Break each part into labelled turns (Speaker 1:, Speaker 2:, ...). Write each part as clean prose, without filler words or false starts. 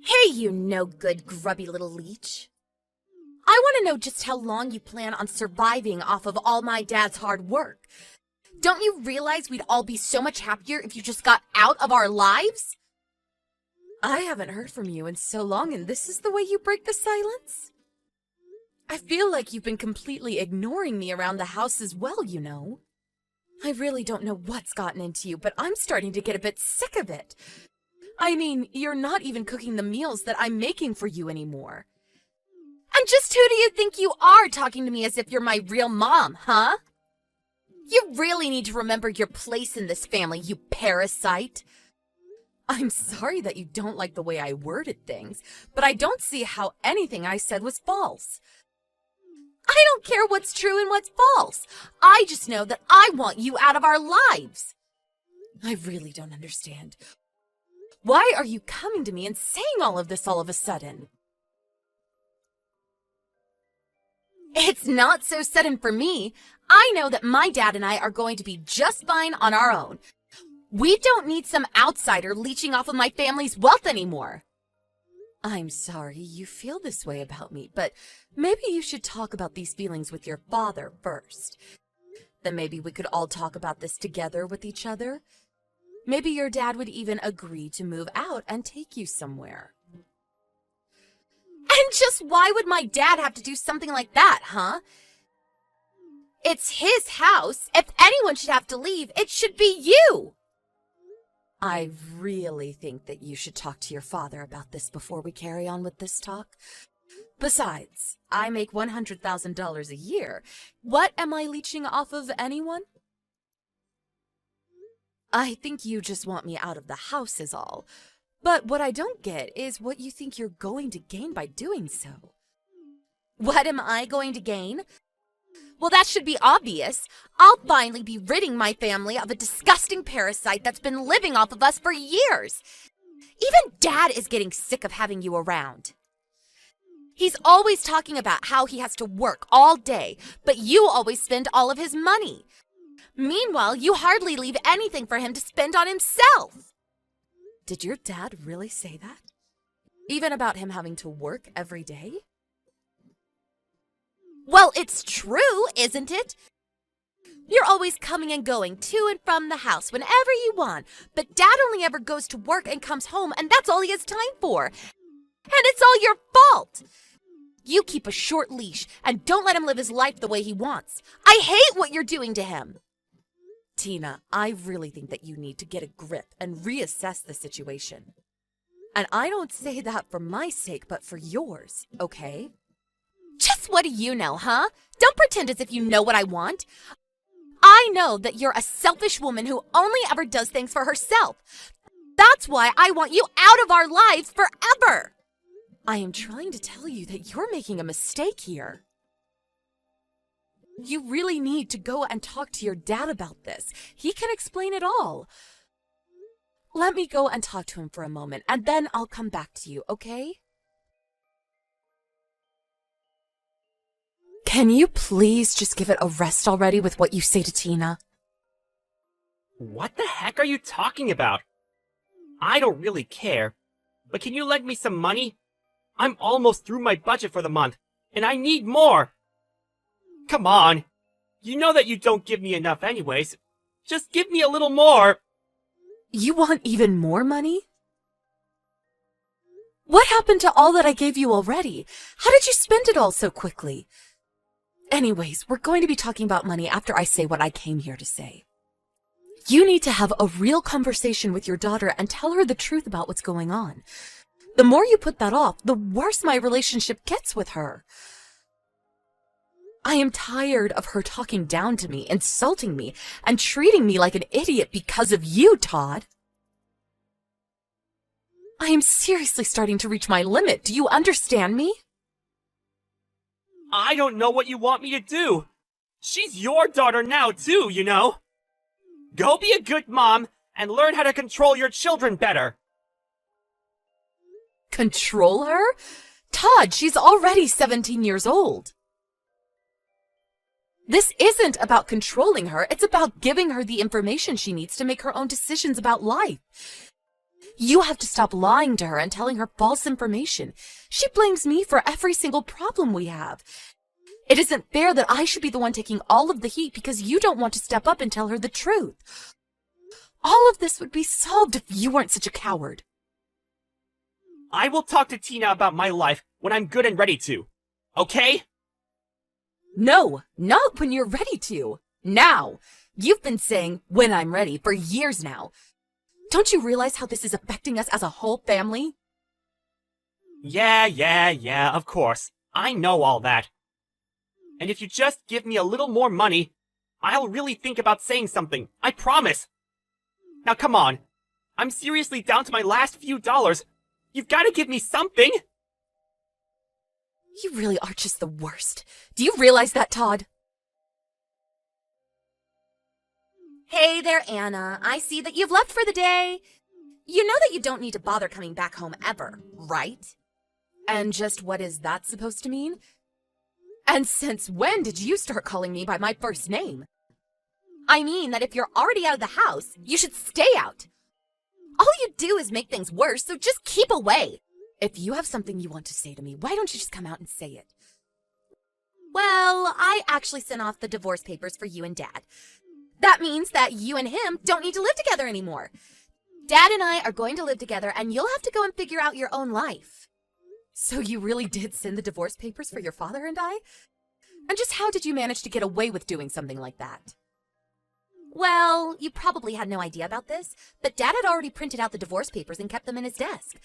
Speaker 1: Hey, you no-good, grubby little leech. I want to know just how long you plan on surviving off of all my dad's hard work. Don't you realize we'd all be so much happier if you just got out of our lives? I haven't heard from you in so long, and this is the way you break the silence? I feel like you've been completely ignoring me around the house as well, you know. I really don't know what's gotten into you, but I'm starting to get a bit sick of it. I mean, you're not even cooking the meals that I'm making for you anymore. And just who do you think you are, talking to me as if you're my real mom, huh? You really need to remember your place in this family, you parasite. I'm sorry that you don't like the way I worded things, but I don't see how anything I said was false. I don't care what's true and what's false. I just know that I want you out of our lives. I really don't understand. Why are you coming to me and saying all of this all of a sudden? It's not so sudden for me. I know that my dad and I are going to be just fine on our own. We don't need some outsider leeching off of my family's wealth anymore. I'm sorry you feel this way about me, but maybe you should talk about these feelings with your father first. Then maybe we could all talk about this together with each other. Maybe your dad would even agree to move out and take you somewhere. And just why would my dad have to do something like that, huh? It's his house. If anyone should have to leave, it should be you. I really think that you should talk to your father about this before we carry on with this talk. Besides, I make $100,000 a year. What am I leeching off of anyone? I think you just want me out of the house is all. But what I don't get is what you think you're going to gain by doing so. What am I going to gain? Well, that should be obvious. I'll finally be ridding my family of a disgusting parasite that's been living off of us for years. Even Dad is getting sick of having you around. He's always talking about how he has to work all day, but you always spend all of his money. Meanwhile, you hardly leave anything for him to spend on himself. Did your dad really say that? Even about him having to work every day? Well, it's true, isn't it? You're always coming and going to and from the house whenever you want, but Dad only ever goes to work and comes home, and that's all he has time for. And it's all your fault. You keep a short leash and don't let him live his life the way he wants. I hate what you're doing to him. Tina, I really think that you need to get a grip and reassess the situation. And I don't say that for my sake, but for yours, okay? Just what do you know, huh? Don't pretend as if you know what I want. I know that you're a selfish woman who only ever does things for herself. That's why I want you out of our lives forever. I am trying to tell you that you're making a mistake here. You really need to go and talk to your dad about this. He can explain it all. Let me go and talk to him for a moment, and then I'll come back to you, okay? Can you please just give it a rest already with what you say to Tina?
Speaker 2: What the heck are you talking about? I don't really care, but can you lend me some money? I'm almost through my budget for the month, and I need more. Come on. You know that you don't give me enough anyways. Just give me a little more.
Speaker 1: You want even more money? What happened to all that I gave you already? How did you spend it all so quickly? Anyways, we're going to be talking about money after I say what I came here to say. You need to have a real conversation with your daughter and tell her the truth about what's going on. The more you put that off, the worse my relationship gets with her. I am tired of her talking down to me, insulting me, and treating me like an idiot because of you, Todd. I am seriously starting to reach my limit. Do you understand me?
Speaker 2: I don't know what you want me to do. She's your daughter now, too, you know. Go be a good mom and learn how to control your children better.
Speaker 1: Control her? Todd, she's already 17 years old. This isn't about controlling her. It's about giving her the information she needs to make her own decisions about life. You have to stop lying to her and telling her false information. She blames me for every single problem we have. It isn't fair that I should be the one taking all of the heat because you don't want to step up and tell her the truth. All of this would be solved if you weren't such a coward.
Speaker 2: I will talk to Tina about my life when I'm good and ready to. Okay?
Speaker 1: No, not when you're ready to. Now. You've been saying, when I'm ready, for years now. Don't you realize how this is affecting us as a whole family?
Speaker 2: Yeah, of course. I know all that. And if you just give me a little more money, I'll really think about saying something. I promise. Now come on. I'm seriously down to my last few dollars. You've got to give me something.
Speaker 1: You really are just the worst. Do you realize that, Todd? Hey there, Anna. I see that you've left for the day. You know that you don't need to bother coming back home ever, right? And just what is that supposed to mean? And since when did you start calling me by my first name? I mean that if you're already out of the house, you should stay out. All you do is make things worse, so just keep away. If you have something you want to say to me, why don't you just come out and say it? Well, I actually sent off the divorce papers for you and Dad. That means that you and him don't need to live together anymore. Dad and I are going to live together, and you'll have to go and figure out your own life. So you really did send the divorce papers for your father and I? And just how did you manage to get away with doing something like that? Well, you probably had no idea about this, but Dad had already printed out the divorce papers and kept them in his desk.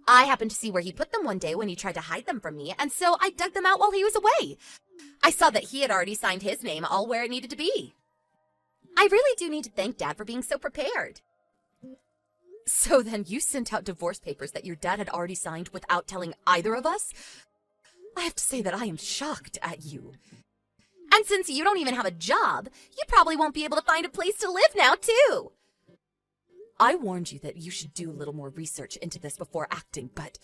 Speaker 1: I happened to see where he put them one day when he tried to hide them from me, and so I dug them out while he was away. I saw that he had already signed his name all where it needed to be. I really do need to thank Dad for being so prepared. So then you sent out divorce papers that your dad had already signed without telling either of us? I have to say that I am shocked at you. And since you don't even have a job, you probably won't be able to find a place to live now, too. I warned you that you should do a little more research into this before acting, but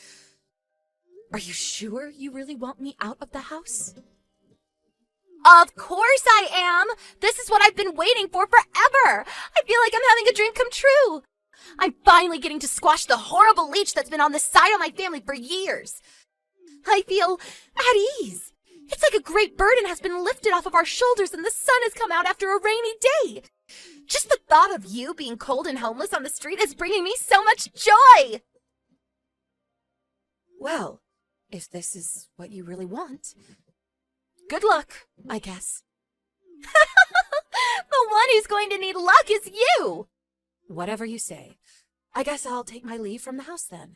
Speaker 1: are you sure you really want me out of the house? Of course I am! This is what I've been waiting for forever! I feel like I'm having a dream come true! I'm finally getting to squash the horrible leech that's been on the side of my family for years. I feel at ease. It's like a great burden has been lifted off of our shoulders and the sun has come out after a rainy day. Just the thought of you being cold and homeless on the street is bringing me so much joy! Well, if this is what you really want, good luck, I guess. The one who's going to need luck is you! Whatever you say. I guess I'll take my leave from the house then.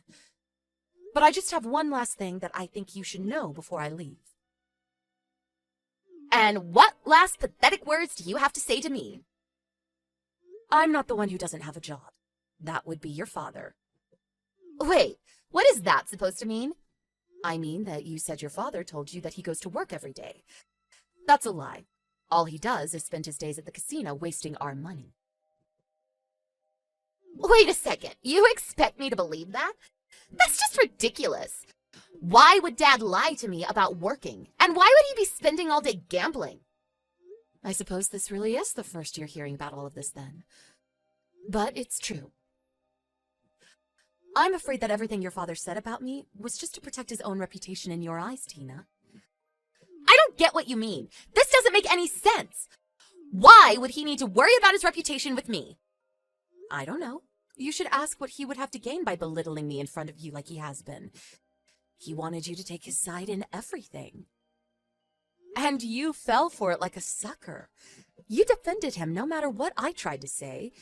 Speaker 1: But I just have one last thing that I think you should know before I leave. And what last pathetic words do you have to say to me? I'm not the one who doesn't have a job. That would be your father. Wait, what is that supposed to mean? I mean that you said your father told you that he goes to work every day. That's a lie. All he does is spend his days at the casino wasting our money. Wait a second, you expect me to believe that? That's just ridiculous. Why would Dad lie to me about working? And why would he be spending all day gambling? I suppose this really is the first you're hearing about all of this then. But it's true. I'm afraid that everything your father said about me was just to protect his own reputation in your eyes, Tina. I don't get what you mean. This doesn't make any sense. Why would he need to worry about his reputation with me? I don't know. You should ask what he would have to gain by belittling me in front of you like he has been. He wanted you to take his side in everything. And you fell for it like a sucker. You defended him no matter what I tried to say,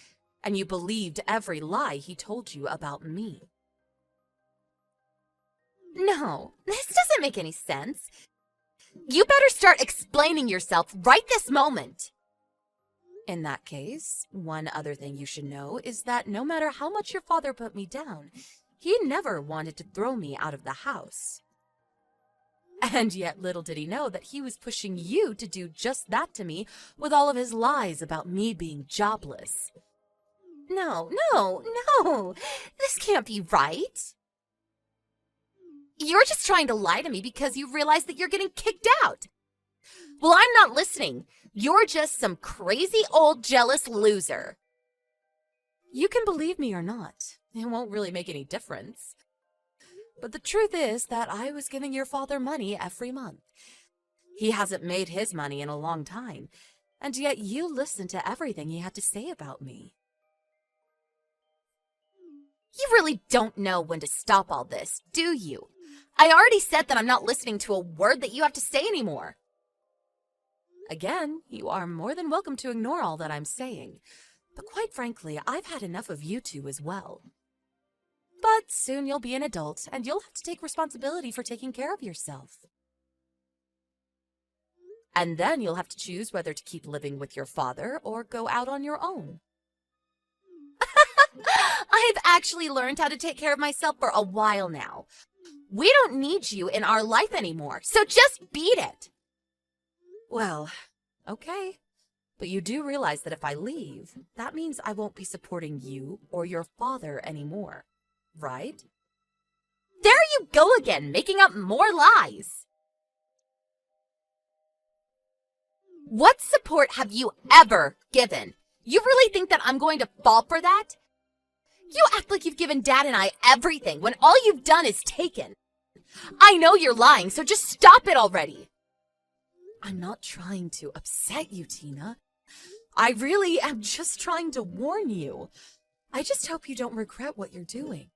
Speaker 1: and you believed every lie he told you about me. No, this doesn't make any sense. You better start explaining yourself right this moment. In that case, one other thing you should know is that no matter how much your father put me down, he never wanted to throw me out of the house. And yet little did he know that he was pushing you to do just that to me with all of his lies about me being jobless. No, this can't be right. You're just trying to lie to me because you realize that you're getting kicked out. Well, I'm not listening. You're just some crazy old jealous loser. You can believe me or not. it won't really make any difference. But the truth is that I was giving your father money every month. He hasn't made his money in a long time, and yet you listened to everything he had to say about me. You really don't know when to stop all this, do you? I already said that I'm not listening to a word that you have to say anymore. Again, you are more than welcome to ignore all that I'm saying. But quite frankly, I've had enough of you two as well. But soon you'll be an adult, and you'll have to take responsibility for taking care of yourself. And then you'll have to choose whether to keep living with your father or go out on your own. I've actually learned how to take care of myself for a while now. We don't need you in our life anymore, so just beat it. Well, okay. But you do realize that if I leave, that means I won't be supporting you or your father anymore, right? There you go again, making up more lies. What support have you ever given? You really think that I'm going to fall for that? You act like you've given Dad and I everything when all you've done is taken. I know you're lying, so just stop it already. I'm not trying to upset you, Tina. I really am just trying to warn you. I just hope you don't regret what you're doing.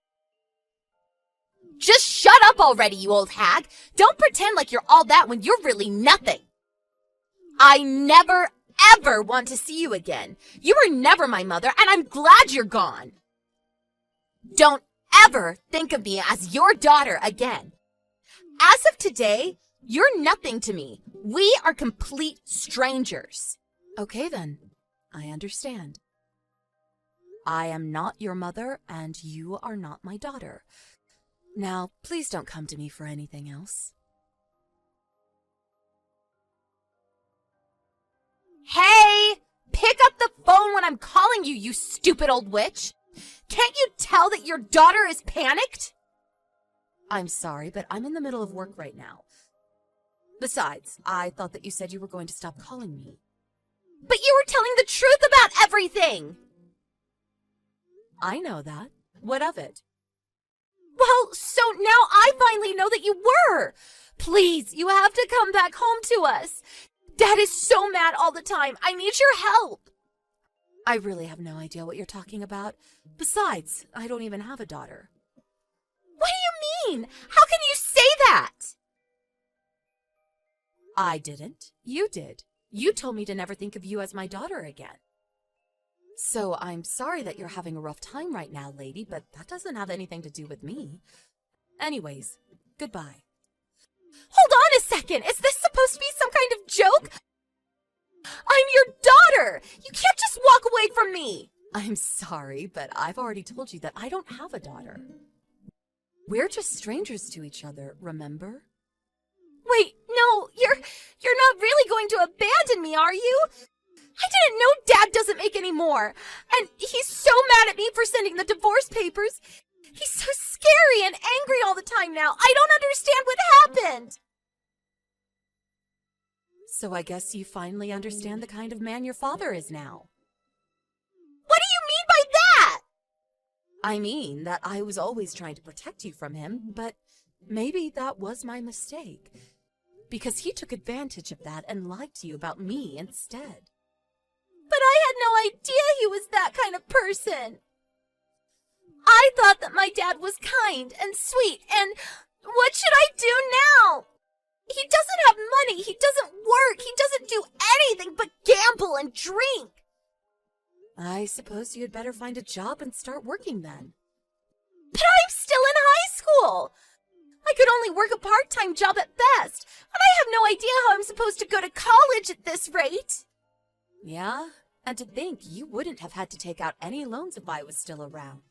Speaker 1: Just shut up already, you old hag. Don't pretend like you're all that when you're really nothing. I never, ever want to see you again. You were never my mother, and I'm glad you're gone. Don't ever think of me as your daughter again. As of today, you're nothing to me. We are complete strangers. Okay then, I understand. I am not your mother, and you are not my daughter. Now, please don't come to me for anything else. Hey! Pick up the phone when I'm calling you, you stupid old witch! Can't you tell that your daughter is panicked? I'm sorry, but I'm in the middle of work right now. Besides, I thought that you said you were going to stop calling me. But you were telling the truth about everything! I know that. What of it? Well, so now I finally know that you were! Please, you have to come back home to us! Dad is so mad all the time. I need your help! I really have no idea what you're talking about. Besides, I don't even have a daughter. What do you mean? How can you say that? I didn't. You did. You told me to never think of you as my daughter again. So I'm sorry that you're having a rough time right now, lady, but that doesn't have anything to do with me. Anyways, goodbye. Hold on a second! Is this supposed to be some kind of joke? I'm your daughter! You can't just walk away from me! I'm sorry, but I've already told you that I don't have a daughter. We're just strangers to each other, remember? Wait, no, you're not really going to abandon me, are you? I didn't know Dad doesn't make any more. And he's so mad at me for sending the divorce papers. He's so scary and angry all the time now. I don't understand what happened. So I guess you finally understand the kind of man your father is now. What do you mean by that? I mean that I was always trying to protect you from him, but maybe that was my mistake. Because he took advantage of that and lied to you about me instead. But I had no idea he was that kind of person. I thought that my dad was kind and sweet, and what should I do now? He doesn't have money, he doesn't work, he doesn't do anything but gamble and drink. I suppose you'd better find a job and start working then. But I'm still in high school. I could only work a part-time job at best, and I have no idea how I'm supposed to go to college at this rate. Yeah, and to think you wouldn't have had to take out any loans if I was still around.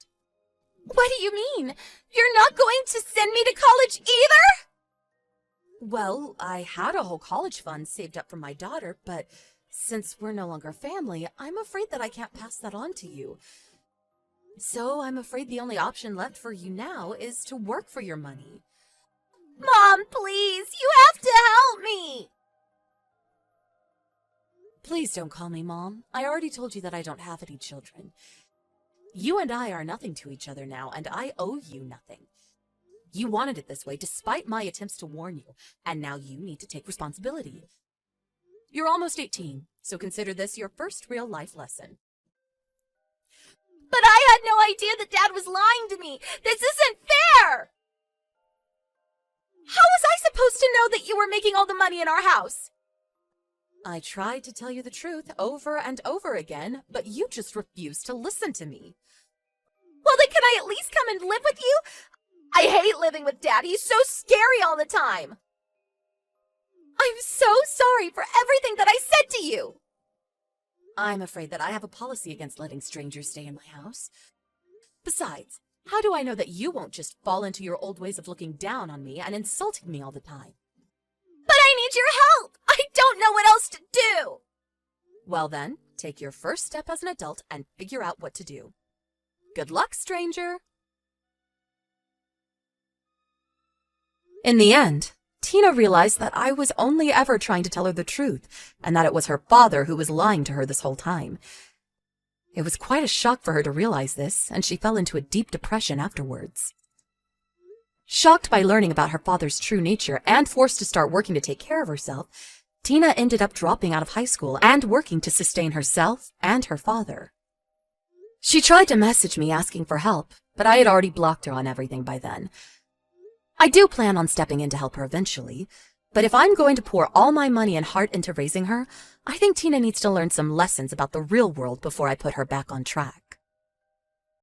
Speaker 1: What do you mean? You're not going to send me to college either? Well, I had a whole college fund saved up for my daughter, but since we're no longer family, I'm afraid that I can't pass that on to you. So I'm afraid the only option left for you now is to work for your money. Mom, please, you have to help me! Please don't call me Mom. I already told you that I don't have any children. You and I are nothing to each other now, and I owe you nothing. You wanted it this way despite my attempts to warn you, and now you need to take responsibility. You're almost 18, so consider this your first real life lesson. But I had no idea that Dad was lying to me. This isn't fair! How was I supposed to know that you were making all the money in our house? I tried to tell you the truth over and over again, but you just refused to listen to me. Well, then can I at least come and live with you? I hate living with Dad. He's so scary all the time. I'm so sorry for everything that I said to you. I'm afraid that I have a policy against letting strangers stay in my house. Besides, how do I know that you won't just fall into your old ways of looking down on me and insulting me all the time? But I need your help! I don't know what else to do! Well then, take your first step as an adult and figure out what to do. Good luck, stranger! In the end, Tina realized that I was only ever trying to tell her the truth, and that it was her father who was lying to her this whole time. It was quite a shock for her to realize this, and she fell into a deep depression afterwards. Shocked by learning about her father's true nature and forced to start working to take care of herself, Tina ended up dropping out of high school and working to sustain herself and her father. She tried to message me asking for help, but I had already blocked her on everything by then. I do plan on stepping in to help her eventually, but if I'm going to pour all my money and heart into raising her, I think Tina needs to learn some lessons about the real world before I put her back on track.